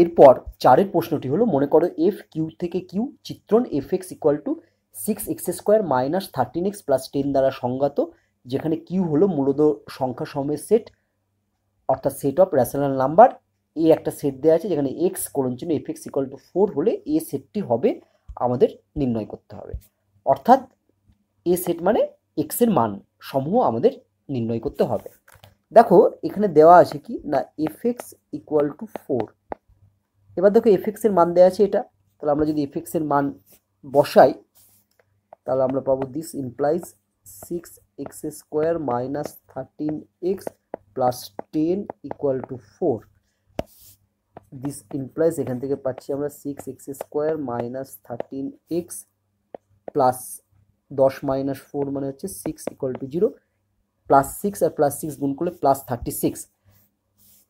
এরপর 4 প্রশ্নটি হলো, মনে করো এফ কিউ থেকে কিউ চিত্রণ f x equal to 6x² minus 13x plus 10 দ্বারা সংজ্ঞাত, যেখানে কিউ হলো মূলত সংখ্যা সমূহের সেট, অর্থাৎ সেট অফ রেশনাল নাম্বার। এ একটা সেট দেওয়া আছে যেখানে এক্স কোলন চিহ্ন এফ এক্স ইকুয়াল টু 4 হলে এ সেটটি হবে আমাদের নির্ণয় করতে হবে। অর্থাৎ এ সেট মানে এক্স এর মান সমূহ আমাদের নির্ণয় করতে হবে। দেখো এখানে দেওয়া আছে কি না, এফ এক্স ইকুয়াল টু 4। এবার দেখো এফ এক্স এর মান দেওয়া আছে এটা, তাহলে আমরা যদি এফ এক্স এর মান বসাই তাহলে আমরা পাবো this implies 6x² minus 13x plus 10 equal to 4। This implies এখান থেকে পাচ্ছি আমরা 6x² minus 13x plus 10 minus 4 মানে হচ্ছে 6 ইকুয়াল টু 0, প্লাস 6 আর প্লাস 6 গুণ করলে প্লাস 36।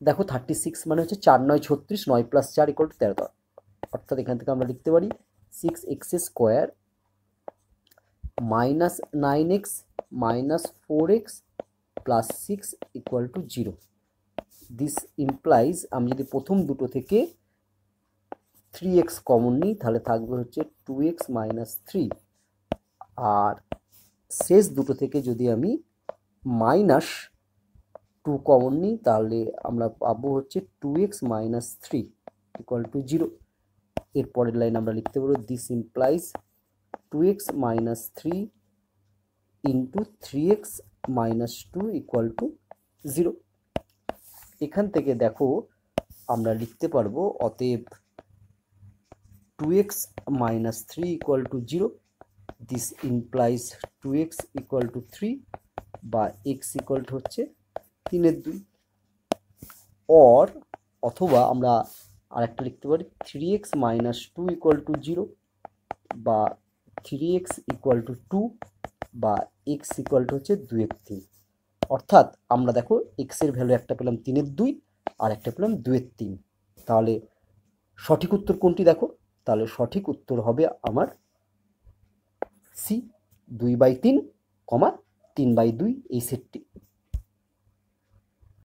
দেখো 36 মানে হচ্ছে 4 9 36, 9 প্লাস 4 ইকুয়াল টু 13। অর্থাৎ এখান থেকে আমরা লিখতে পারি 6x² minus 9x minus 4x plus 6 equal to 0। This implies আমি যদি প্রথম দুটো থেকে 3x কমন নিই তাহলে থাকবে হচ্ছে 2x মাইনাস 3, আর শেষ দুটো থেকে যদি আমি মাইনাস 2 কমন নিই তাহলে আমরা পাবো হচ্ছে 2x মাইনাস 3 ইকুয়াল টু 0। এরপরের লাইন আমরা লিখতে পারবো this implies 2x minus 3 into 3x minus 2 equal to 0। এখান থেকে দেখো আমরা লিখতে পারবো অতএব 2x minus 3 equal to 0। This implies 2x equal to 3 বা x ইকুয়াল টু হচ্ছে 3/2। অর অথবা আমরা আরেকটা লিখতে পারি 3x মাইনাস 2 ইকুয়াল টু 0 বা 3x ইকুয়াল টু 2 বা x ইকুয়াল টু হচ্ছে 2/3। অর্থাৎ আমরা দেখো x এর ভ্যালু একটা পেলাম 3/2 আর একটা পেলাম 2/3। তাহলে সঠিক উত্তর কোনটি দেখো, তাহলে সঠিক উত্তর হবে আমার সি 2/3, 3/2 এই সেটটি।